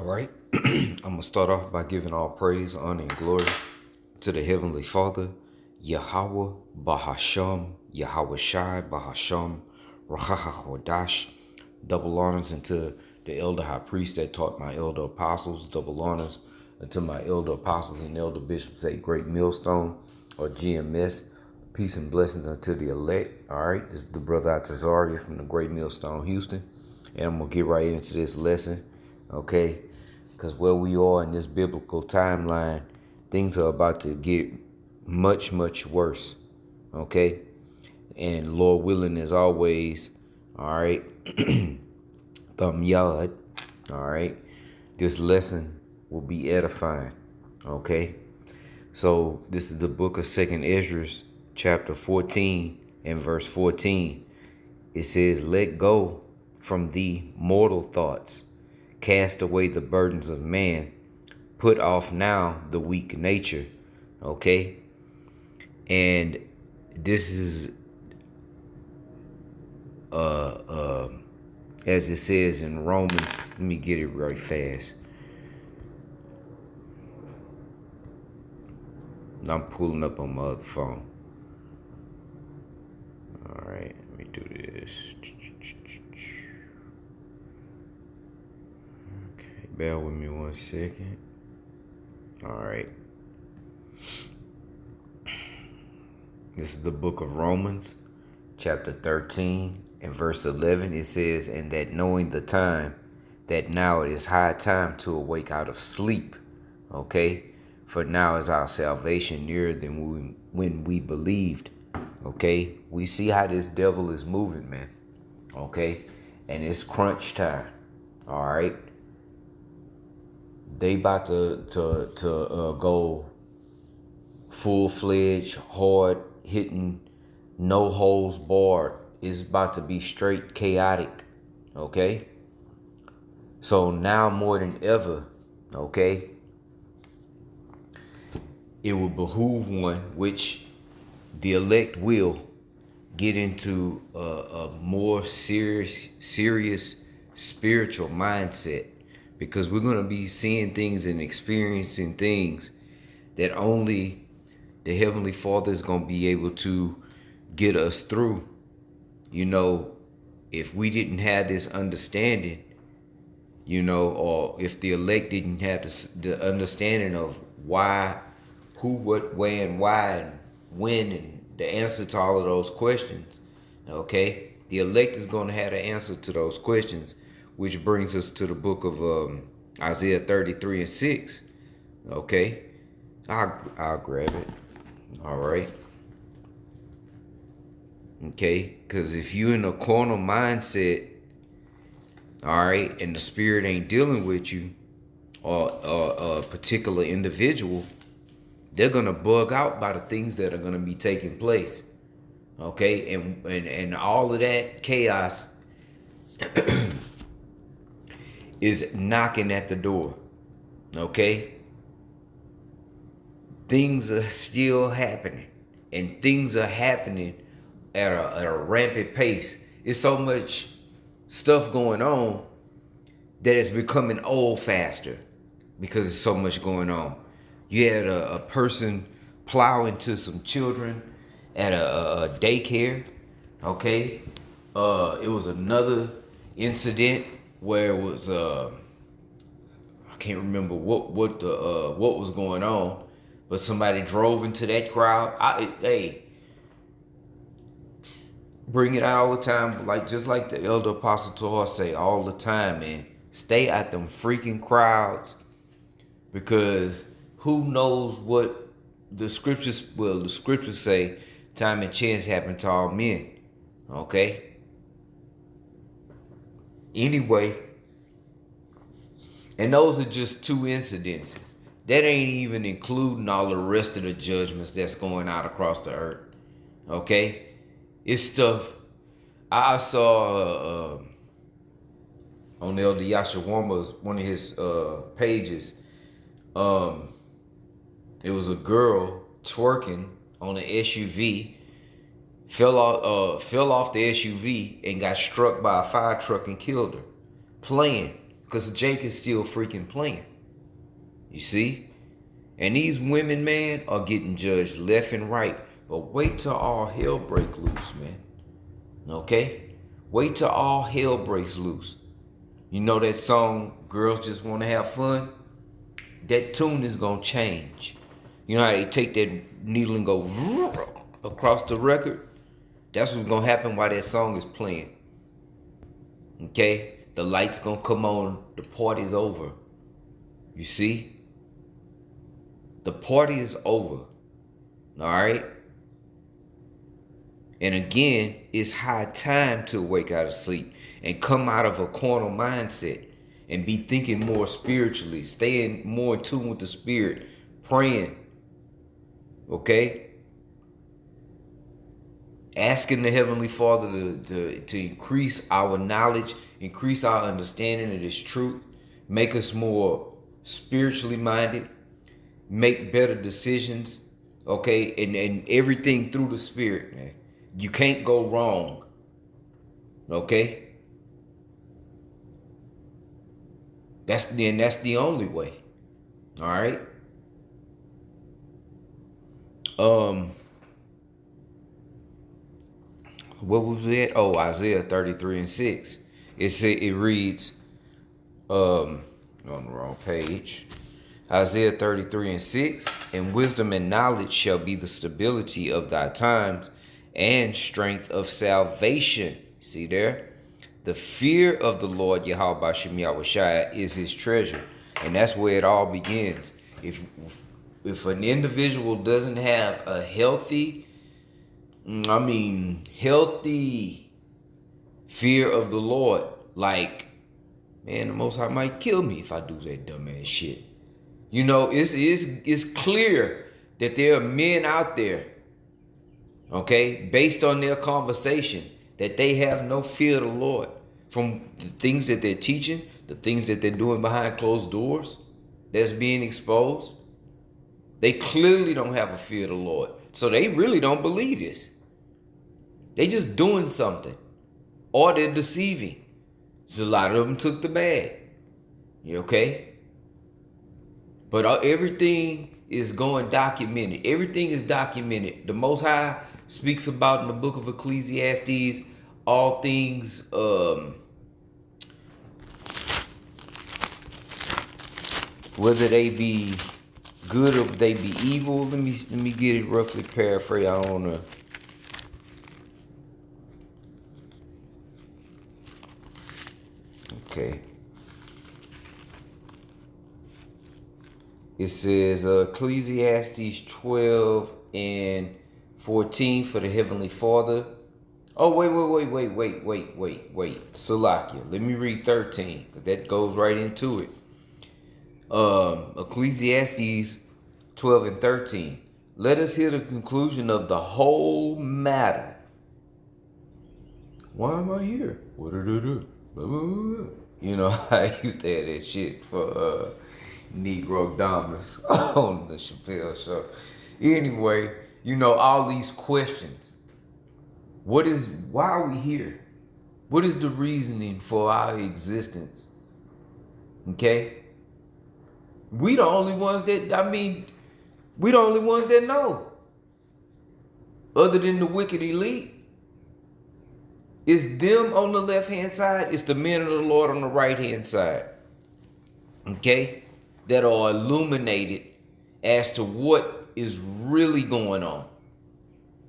All right. I'm going to start off by giving all praise, honor, and glory to the Heavenly Father, Yahweh Bahasham, Yahweh Shai Bahasham, Rachacha Chodash. Double honors unto the elder high priest that taught my elder apostles. Double honors unto my elder apostles and elder bishops at Great Millstone or GMS. Peace and blessings unto the elect. All right. This is the brother Atazaria from the Great Millstone, Houston. And I'm going to get right into this lesson. Okay, because where we are in this biblical timeline, things are about to get much, much worse. Okay, and Lord willing, as always, all right, thumb yard, all right, this lesson will be edifying. Okay, so this is the book of 2nd Ezra, chapter 14 and verse 14. It says, "Let go from thee mortal thoughts. Cast away the burdens of man. Put off now the weak nature." Okay? And this is as it says in Romans. Let me get it right fast. I'm pulling up on my other phone. All right, let me do this. Okay, bear with me 1 second. All right. This is the book of Romans, chapter 13 and verse 11. It says, "And that knowing the time, that now it is high time to awake out of sleep." Okay? "For now is our salvation nearer than when we believed." Okay? We see how this devil is moving, man. Okay? And it's crunch time. All right? They about to go full-fledged, hard hitting, no holes barred. Is about to be straight chaotic. Okay? So now more than ever, okay, it will behoove one, which the elect will, get into a more serious spiritual mindset, because we're going to be seeing things and experiencing things that only the Heavenly Father is going to be able to get us through. You know, if we didn't have this understanding, you know, or if the elect didn't have the understanding of why, who, what, where, and why, and when, and the answer to all of those questions, okay, the elect is going to have the answer to those questions, which brings us to the book of Isaiah 33 and 6. Okay, I'll grab it. All right. Okay, because if you in a corner mindset, all right, and the spirit ain't dealing with you, or a particular individual, they're gonna bug out by the things that are gonna be taking place. Okay, and all of that chaos is knocking at the door. Okay, things are still happening, and things are happening at a rampant pace. It's so much stuff going on that it's becoming old faster because there's so much going on. You had a person plow into some children at a daycare. Okay, it was another incident where it was I can't remember what was going on, but somebody drove into that crowd. Hey, bring it out all the time, like just like the elder apostle to us say all the time, man. Stay at them freaking crowds, because who knows what the scriptures, well, the scriptures say time and chance happen to all men. Okay? Anyway, and those are just two incidences. That ain't even including all the rest of the judgments that's going out across the earth. Okay? It's stuff I saw on Elder Yashawama's one of his pages. It was a girl twerking on an SUV, fell off the SUV and got struck by a fire truck and killed her. Playing because Jake is still freaking playing. You see? And these women, man, are getting judged left and right. But wait till all hell break loose, man. Okay? Wait till all hell breaks loose. You know that song, Girls Just Want to Have Fun? That tune is going to change. You know how they take that needle and go across the record? That's what's going to happen while that song is playing. Okay? The lights going to come on. The party's over. You see? The party is over. All right? And again, it's high time to wake out of sleep and come out of a carnal mindset and be thinking more spiritually, staying more in tune with the spirit, praying. Okay? Asking the Heavenly Father to increase our knowledge, increase our understanding of this truth, make us more spiritually minded, make better decisions, okay? And everything through the spirit, man. You can't go wrong, okay? That's the only way, all right? What was it? Oh, Isaiah 33:6. It reads, on the wrong page. Isaiah 33:6, and wisdom and knowledge shall be the stability of thy times and strength of salvation. See there? The fear of the Lord Yahweh Bashem Yahushua is his treasure. And that's where it all begins. If an individual doesn't have a healthy fear of the Lord, like, man, the Most High might kill me if I do that dumbass shit. You know, it's clear that there are men out there, okay, based on their conversation, that they have no fear of the Lord. From the things that they're teaching, the things that they're doing behind closed doors that's being exposed, they clearly don't have a fear of the Lord. So they really don't believe this. They just doing something, or they're deceiving. So a lot of them took the bag. You okay? But everything is going documented. Everything is documented. The Most High speaks about in the book of Ecclesiastes all things, whether they be good or they be evil. Let me get it roughly paraphrased. I don't know. Okay. It says Ecclesiastes 12:14 for the Heavenly Father. Oh, wait. Salakia. Let me read 13, because that goes right into it. Ecclesiastes 12:13. Let us hear the conclusion of the whole matter. Why am I here? What did I do? You know, I used to have that shit for Negro Dominus on the Chappelle Show. Anyway, you know, all these questions. Why are we here? What is the reasoning for our existence? Okay? We the only ones that know. Other than the wicked elite. It's them on the left-hand side. It's the men of the Lord on the right-hand side. Okay? That are illuminated as to what is really going on.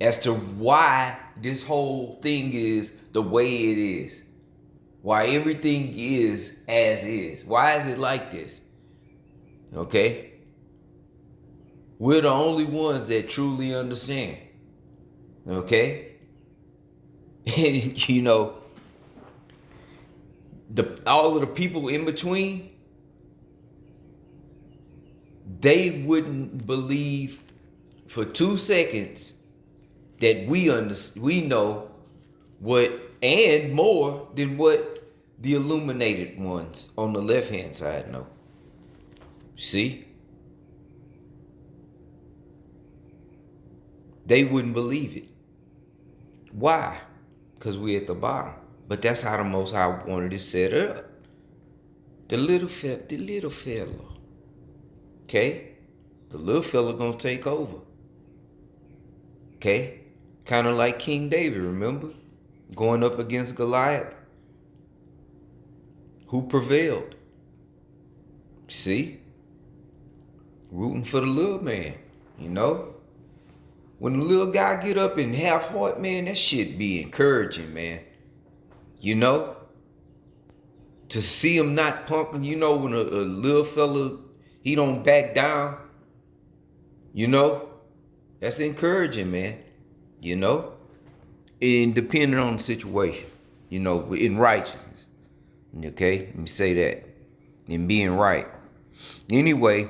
As to why this whole thing is the way it is. Why everything is as is. Why is it like this? Okay? We're the only ones that truly understand. Okay? And you know, all of the people in between, they wouldn't believe for 2 seconds that we know what, and more than what the illuminated ones on the left-hand side know. See? They wouldn't believe it. Why? Because we're at the bottom. But that's how the Most High wanted it set up. The little fella. Okay? The little fella gonna take over. Okay? Kind of like King David, remember? Going up against Goliath. Who prevailed? See? Rooting for the little man, you know? When the little guy get up in half heart, man, that shit be encouraging, man. You know? To see him not punking, you know, when a little fella, he don't back down, you know? That's encouraging, man. You know? And depending on the situation, you know, in righteousness. Okay? Let me say that. In being right. Anyway,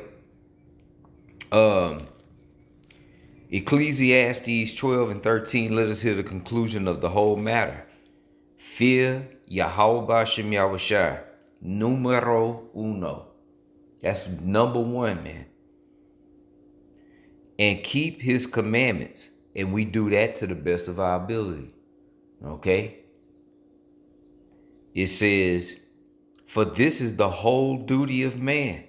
Ecclesiastes 12 and 13, let us hear the conclusion of the whole matter. Fear Yahweh B'Shem Yahushai. Numero uno. That's number one, man. And keep his commandments. And we do that to the best of our ability. Okay? It says, for this is the whole duty of man.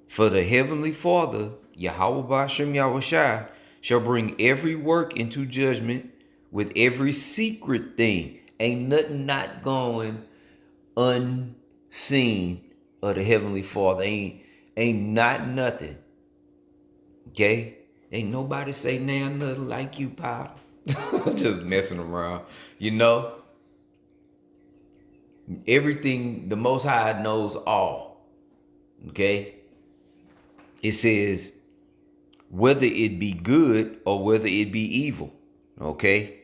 For the heavenly Father, Yahweh B'Shem Yahushai, shall bring every work into judgment with every secret thing. Ain't nothing not going unseen of the heavenly Father. Ain't not nothing. Okay? Ain't nobody say now nothing like you, pal. Just messing around. You know? Everything, the Most High knows all. Okay? It says, whether it be good or whether it be evil. Okay?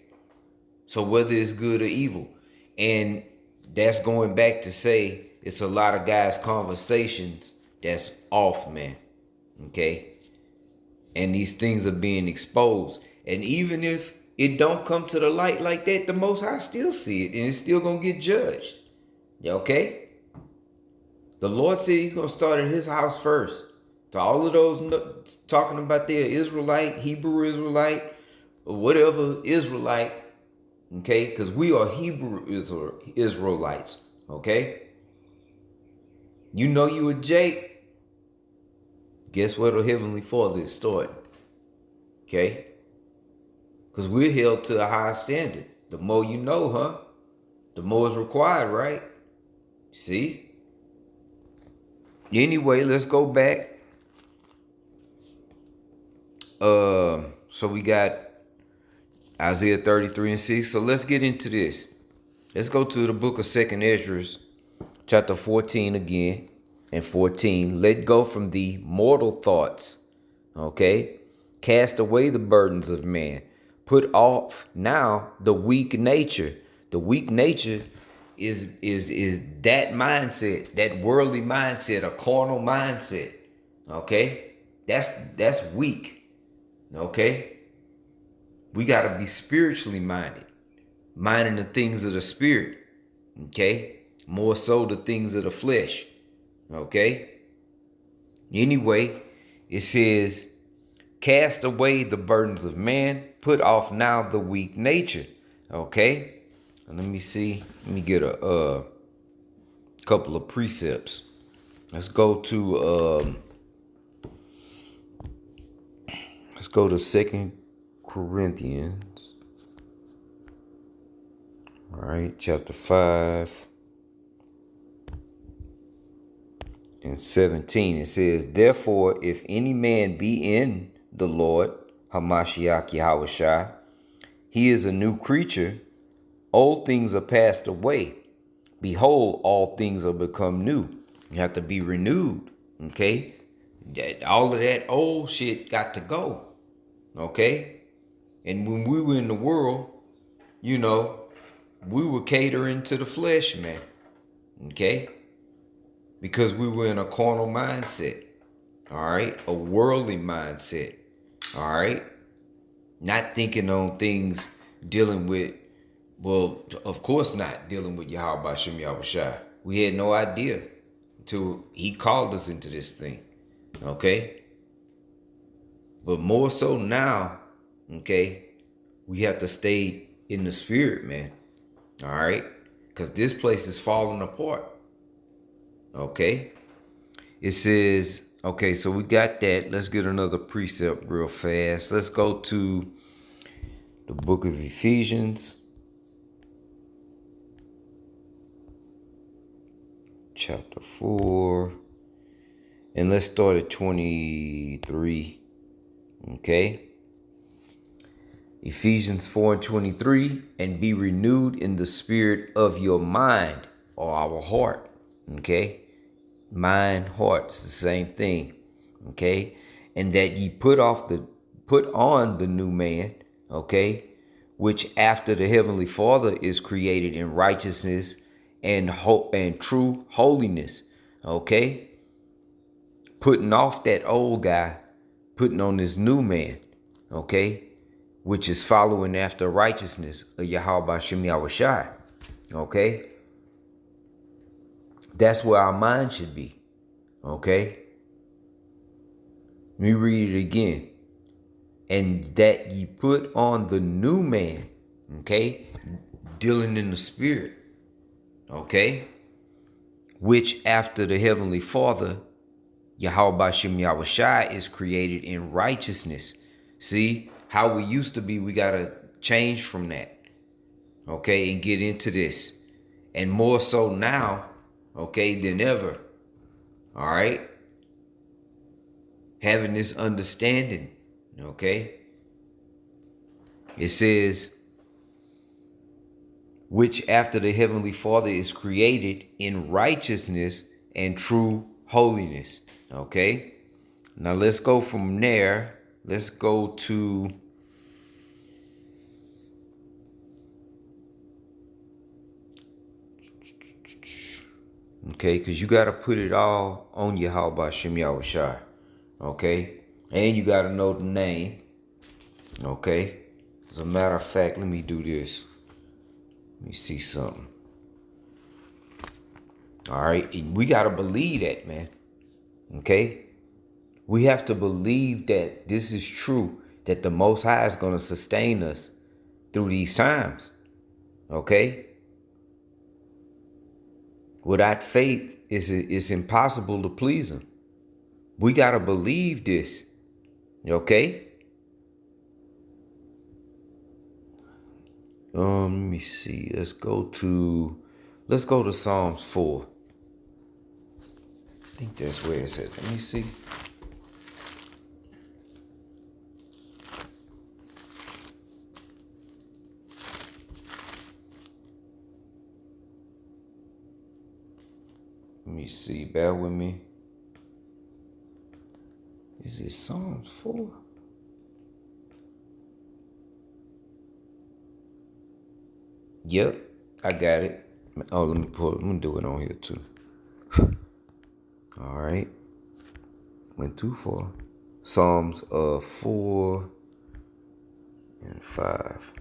So whether it's good or evil. And that's going back to say it's a lot of guys' conversations that's off, man. Okay? And these things are being exposed. And even if it don't come to the light like that, the Most High still see it. And it's still going to get judged. Okay? The Lord said he's going to start at his house first. To all of those talking about their Israelite, Hebrew Israelite, or whatever Israelite, okay? Because we are Hebrew Israelites, okay? You know you a Jake. Guess where the Heavenly Father is starting, okay? Because we're held to a high standard. The more you know, huh? The more is required, right? See? Anyway, let's go back. So we got Isaiah 33 and 6. So let's get into this. Let's go to the book of 2nd Esdras, chapter 14 again, and 14. Let go from the mortal thoughts. Okay? Cast away the burdens of man. Put off now the weak nature. The weak nature is that mindset, that worldly mindset, a carnal mindset. Okay? That's weak. Okay? We got to be spiritually minded. Minding the things of the spirit. Okay? More so the things of the flesh. Okay? Anyway, it says, cast away the burdens of man. Put off now the weak nature. Okay? And let me see. Let me get a couple of precepts. Let's go to 2 Corinthians. All right, chapter 5 and 17. It says, therefore, if any man be in the Lord, Hamashiach Yahushua, he is a new creature. Old things are passed away. Behold, all things are become new. You have to be renewed. Okay? All of that old shit got to go. Okay? And when we were in the world, you know, we were catering to the flesh, man. Okay? Because we were in a carnal mindset. All right? A worldly mindset. All right? Not thinking on things dealing with, well, of course not dealing with Yahweh B'Shem Yahushai. We had no idea until he called us into this thing. Okay? But more so now, okay, we have to stay in the spirit, man. All right? Because this place is falling apart. Okay. It says, okay, so we got that. Let's get another precept real fast. Let's go to the book of Ephesians, chapter 4. And let's start at 23. Okay. Ephesians 4:23, and be renewed in the spirit of your mind, or our heart. Okay. Mind, heart, it's the same thing. Okay. And that ye put on the new man, okay, which after the heavenly Father is created in righteousness and true holiness. Okay. Putting off that old guy, putting on this new man, okay, which is following after righteousness of Yahweh Shem Yahushai. Okay. That's where our mind should be. Okay. Let me read it again. And that ye put on the new man, okay, dealing in the spirit, okay, which after the heavenly Father, Yahweh Shem Yahushai, is created in righteousness. See how we used to be, we got to change from that, okay, and get into this. And more so now, okay, than ever, all right, having this understanding, okay. It says, which after the heavenly Father is created in righteousness and true holiness. Okay. Now let's go from there. Let's go to okay, because you got to put it all on Yahweh Shem Yahushai. Okay. And you got to know the name. Okay. As a matter of fact, let me do this. Let me see something. All right. We got to believe that, man. Okay. We have to believe that this is true, that the Most High is going to sustain us through these times. Okay. Without faith, it's impossible to please him. We got to believe this. Okay. Let me see. Let's go to Psalms 4. I think that's where it's at. Let me see. Let me see. Bear with me. Is it Psalms 4? Yep, I got it. Oh, let me do it on here too. All right. Went too far. Psalms 4 and 5.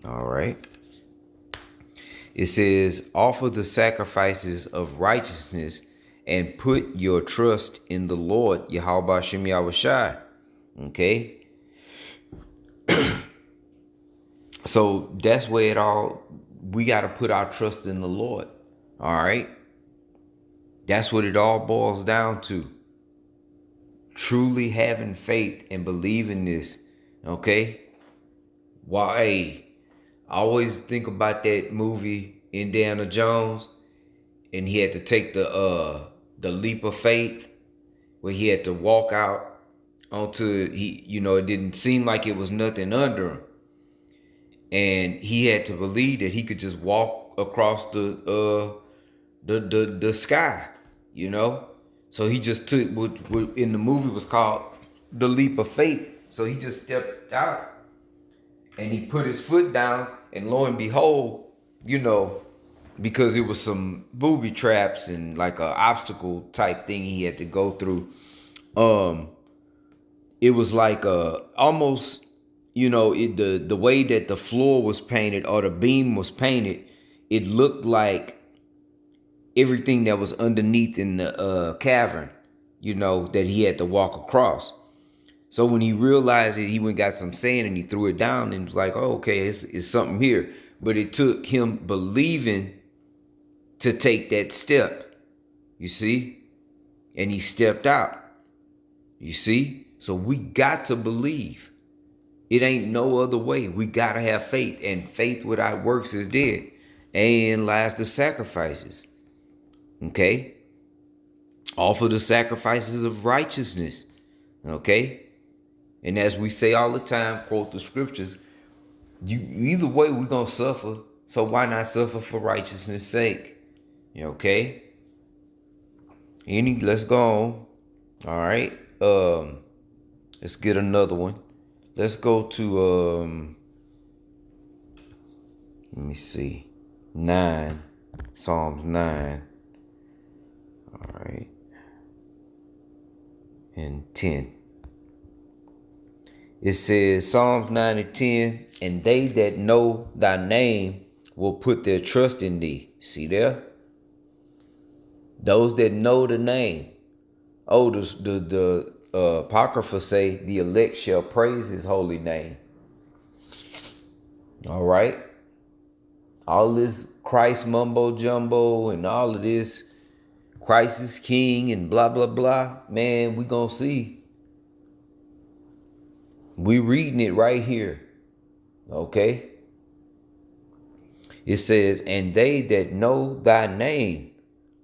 All right. It says, offer the sacrifices of righteousness and put your trust in the Lord, Yahweh Shem Yahushai. Okay. So that's where we got to put our trust in the Lord. All right. That's what it all boils down to. Truly having faith and believing this. Okay. Why? I always think about that movie Indiana Jones, and he had to take the leap of faith, where he had to walk out onto it didn't seem like it was nothing under him, and he had to believe that he could just walk across the sky, So he just took what in the movie was called the leap of faith. So he just stepped out and he put his foot down, and lo and behold, because it was some booby traps and like a obstacle type thing he had to go through. It was like almost, the way that the floor was painted or the beam was painted, it looked like everything that was underneath in the cavern, that he had to walk across. So when he realized it, he went and got some sand and he threw it down and was like, oh, okay, it's something here. But it took him believing to take that step. You see? And he stepped out. You see? So we got to believe. It ain't no other way. We got to have faith. And faith without works is dead. And lies the sacrifices. Okay? Offer the sacrifices of righteousness. Okay? And as we say all the time, quote the scriptures, either way we're going to suffer. So why not suffer for righteousness' sake? Okay? Let's go on. All right. Let's get another one. Let's go to let me see. 9. Psalms 9. All right. And 10. It says Psalms 9 and 10, and they that know thy name will put their trust in thee. See there? Those that know the name. Oh, the Apocrypha say the elect shall praise his holy name. All right. All this Christ mumbo jumbo and all of this Christ is king and blah, blah, blah. Man, we gonna see. We reading it right here. Okay. It says, and they that know thy name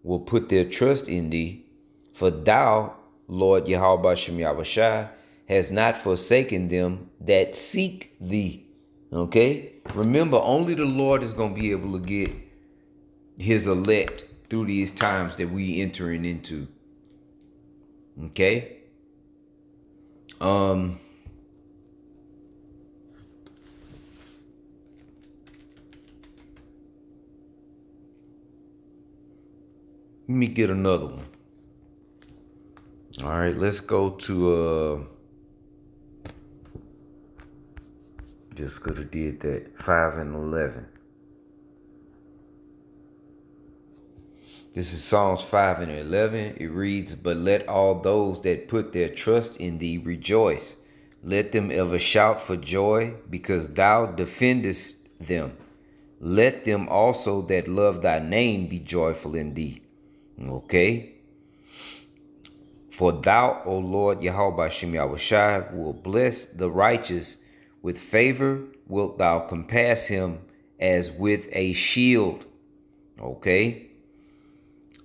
will put their trust in thee, for thou, Lord Yahweh Shem Yahushua, has not forsaken them that seek thee. Okay? Remember, only the Lord is going to be able to get his elect through these times that we entering into. Okay? Let me get another one. All right, let's go to just could have did that 5 and 11. This is Psalms 5 and 11. It reads, but let all those that put their trust in thee rejoice. Let them ever shout for joy, because thou defendest them. Let them also that love thy name be joyful in thee. Okay? For thou, O Lord Yahweh Shem Yahushua, will bless the righteous. With favor wilt thou compass him as with a shield. Okay?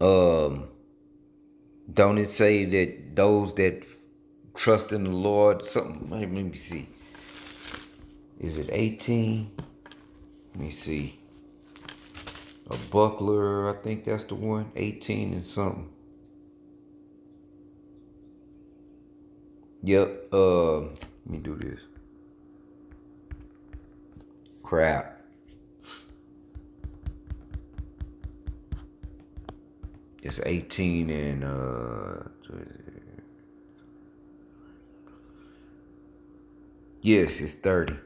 Don't it say that those that trust in the Lord, something, let me see. Is it 18? Let me see. A buckler, I think that's the one. 18 and something. Yep. Let me do this. Crap. It's 18 and yes, it's 30.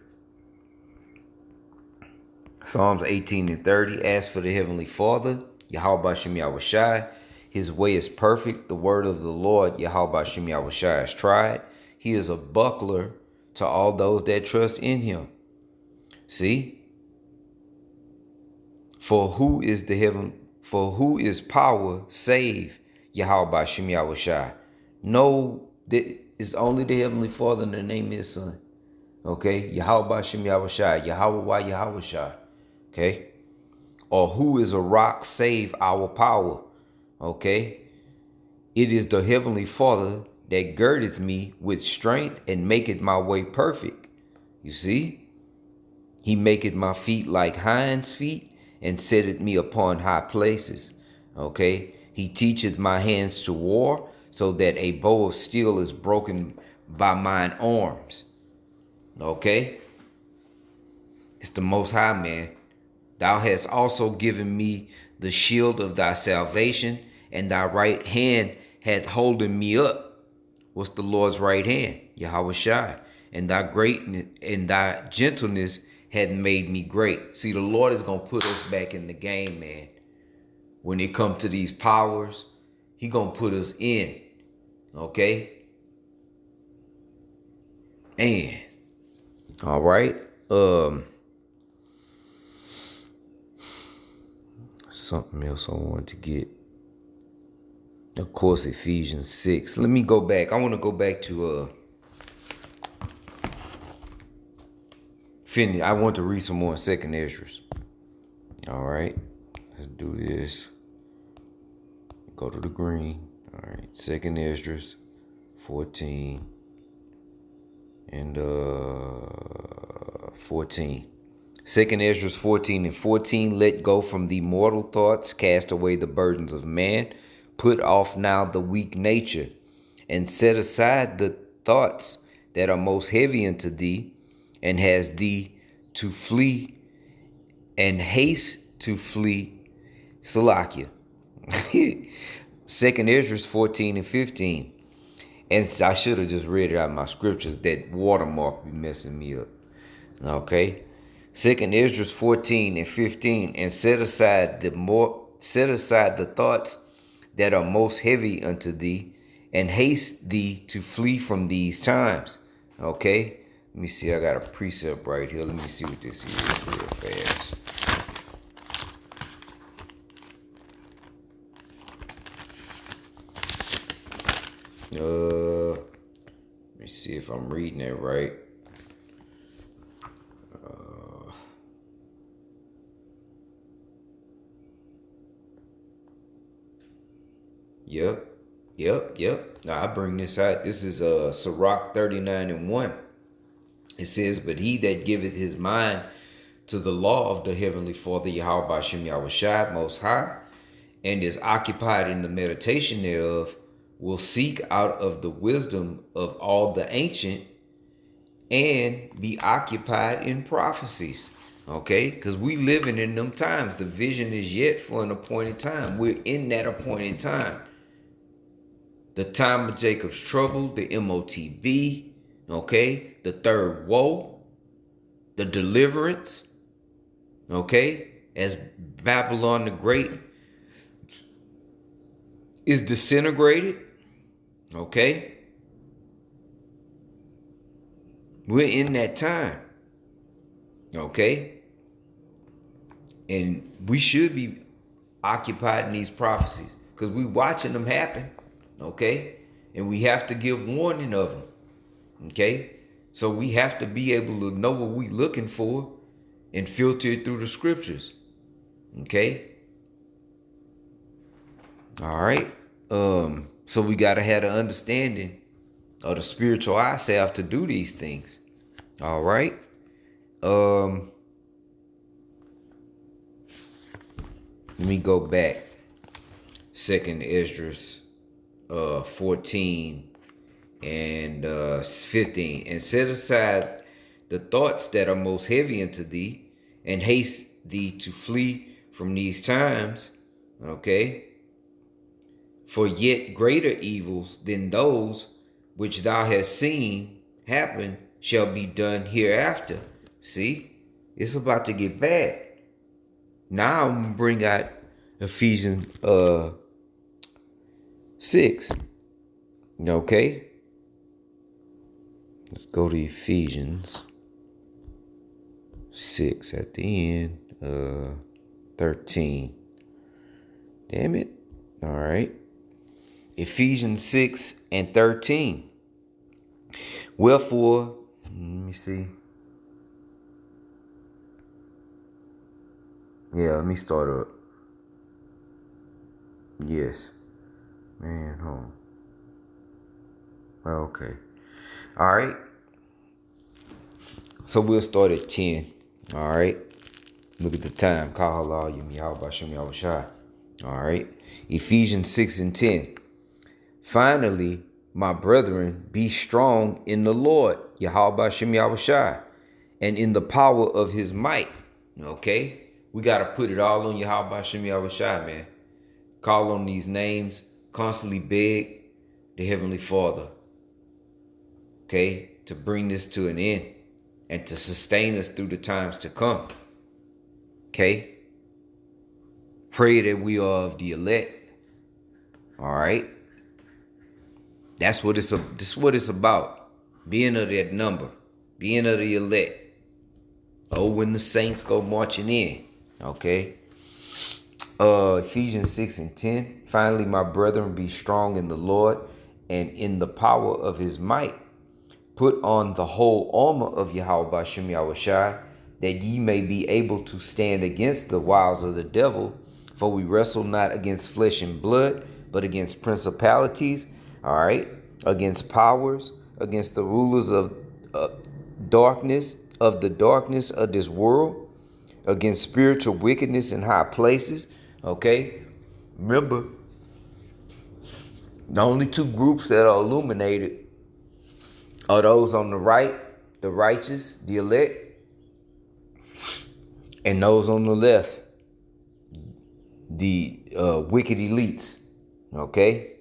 Psalms 18 and 30. As for the heavenly Father, Yahweh Shem Yahushua, his way is perfect. The word of the Lord, Yahweh Shem Yahushua, is tried. He is a buckler to all those that trust in him. See? For who is power save Yahweh Shem Yahushua? No, it's only the heavenly Father and the name of his son. Okay? Yahweh Shem Yahushua, Yahweh Yahushua. Okay? Or who is a rock save our power? Okay? It is the heavenly Father that girdeth me with strength and maketh my way perfect. You see? He maketh my feet like hinds' feet and setteth me upon high places. Okay? He teacheth my hands to war, so that a bow of steel is broken by mine arms. Okay? It's the Most High, man. Thou hast also given me the shield of thy salvation, and thy right hand hath holden me up. What's the Lord's right hand? Yahweh Shai. And thy greatness and thy gentleness had made me great. See, the Lord is going to put us back in the game, man. When it comes to these powers, he going to put us in. Okay? And, all right. Something else I wanted to get. Of course, Ephesians 6. Let me go back. I want to go back to finish. I want to read some more in 2nd Ezra. All right. Let's do this. Go to the green. All right. 2nd Ezra 14 and 14. 2nd Ezra 14 and 14. Let go from the mortal thoughts, cast away the burdens of man, put off now the weak nature, and set aside the thoughts that are most heavy unto thee, and has thee to flee and haste to flee. Salakia. 2nd Ezra 14 and 15. And I should have just read it out of my scriptures. That watermark be messing me up. Okay. 2nd Ezra 14 and 15. And set aside the thoughts that are most heavy unto thee, and haste thee to flee from these times. Okay. Let me see. I got a precept right here. Let me see what this is real fast. Let me see if I'm reading it right. Yep. Now I bring this out. This is Sirach 39 and 1. It says, but he that giveth his mind to the law of the heavenly Father, Yahweh Bashem Yahushai, Most High, and is occupied in the meditation thereof, will seek out of the wisdom of all the ancient, and be occupied in prophecies. Okay, because we living in them times. The vision is yet for an appointed time. We're in that appointed time. The time of Jacob's trouble, the MOTB, okay, the third woe, the deliverance, okay, as Babylon the Great is disintegrated, okay. We're in that time, okay, and we should be occupied in these prophecies because we're watching them happen. Okay, and we have to give warning of them. Okay, so we have to be able to know what we're looking for and filter it through the scriptures. Okay, all right. So we gotta have the understanding of the spiritual eye salve to do these things. All right. Let me go back. 2nd Ezra 14 and 15. And set aside the thoughts that are most heavy unto thee, and haste thee to flee from these times. Okay. For yet greater evils than those which thou hast seen happen shall be done hereafter. See, it's about to get bad. Now I'm gonna bring out Ephesians 6. Okay. Let's go to Ephesians 6 at the end. 13. Damn it. All right. Ephesians 6 and 13. Wherefore, let me see. Yeah, let me start up. Yes. Man, home. Okay. All right. So we'll start at 10. All right. Look at the time. All right. Ephesians 6 and 10. Finally, my brethren, be strong in the Lord, Yahweh Shem Yahushai, and in the power of his might. Okay? We got to put it all on Yahweh Shem Yahushai, man. Call on these names. Constantly beg the Heavenly Father. Okay? To bring this to an end and to sustain us through the times to come. Okay? Pray that we are of the elect. All right? That's what it's about. Being of that number. Being of the elect. Oh, when the saints go marching in. Okay? Ephesians 6 and 10. Finally, my brethren, be strong in the Lord and in the power of his might. Put on the whole armor of Yahweh Bashem Yahushai, that ye may be able to stand against the wiles of the devil. For we wrestle not against flesh and blood, but against principalities, all right, against powers, against the rulers of darkness, of the darkness of this world, against spiritual wickedness in high places. Okay, remember, the only two groups that are illuminated are those on the right, the righteous, the elect, and those on the left, the wicked elites. Okay,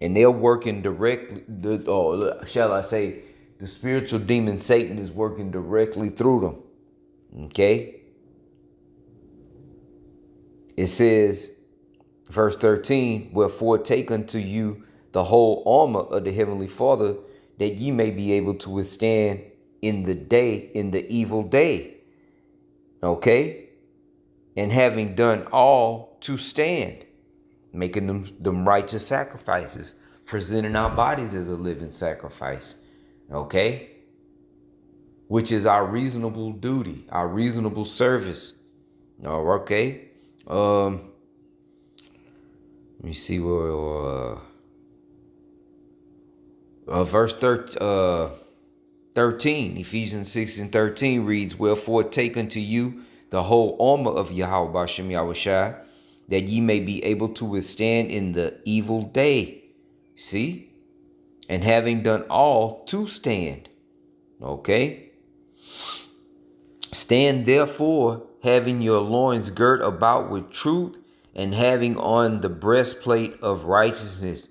and they're working directly, or shall I say, the spiritual demon Satan is working directly through them. Okay, it says, verse 13, wherefore take unto you the whole armor of the heavenly Father, that ye may be able to withstand in the evil day. Okay, and having done all to stand, making them righteous sacrifices, presenting our bodies as a living sacrifice. Okay, which is our reasonable duty, our reasonable service. Okay. Let me see where verse 13, Ephesians 6 and 13 reads, wherefore take unto you the whole armor of Yahweh Bashem Yahushai, that ye may be able to withstand in the evil day. See? And having done all, to stand. Okay? Stand therefore, having your loins girt about with truth, and having on the breastplate of righteousness,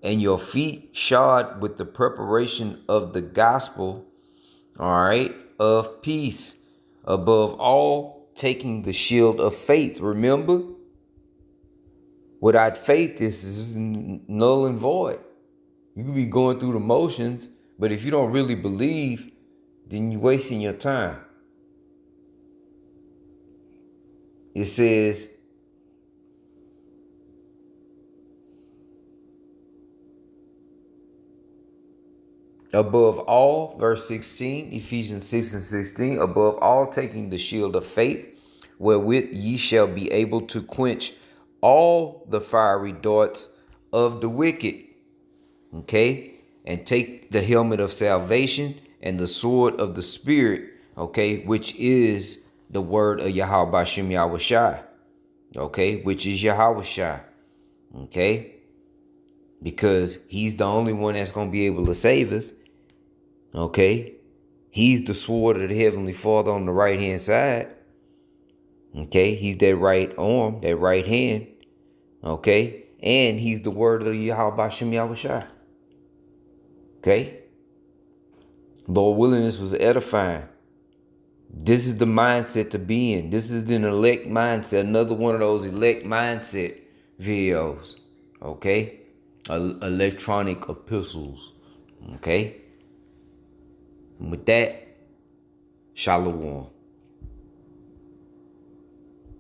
and your feet shod with the preparation of the gospel, all right, of peace. Above all, taking the shield of faith. Remember, without faith, this is null and void. You could be going through the motions, but if you don't really believe, then you're wasting your time. It says, above all, verse 16, Ephesians 6 and 16, above all, taking the shield of faith, wherewith ye shall be able to quench all the fiery darts of the wicked. Okay, and take the helmet of salvation and the sword of the Spirit, okay, which is the word of Yahweh Bashem Yahushai, okay, which is Yahushai, okay, because he's the only one that's going to be able to save us, okay. He's the sword of the Heavenly Father on the right hand side, okay. He's that right arm, that right hand, okay, and he's the word of Yahweh Bashem Yahushai. Okay. Lord willing, this was edifying. This is the mindset to be in. This is an elect mindset. Another one of those elect mindset videos. Okay. Electronic epistles. Okay. And with that, shalom.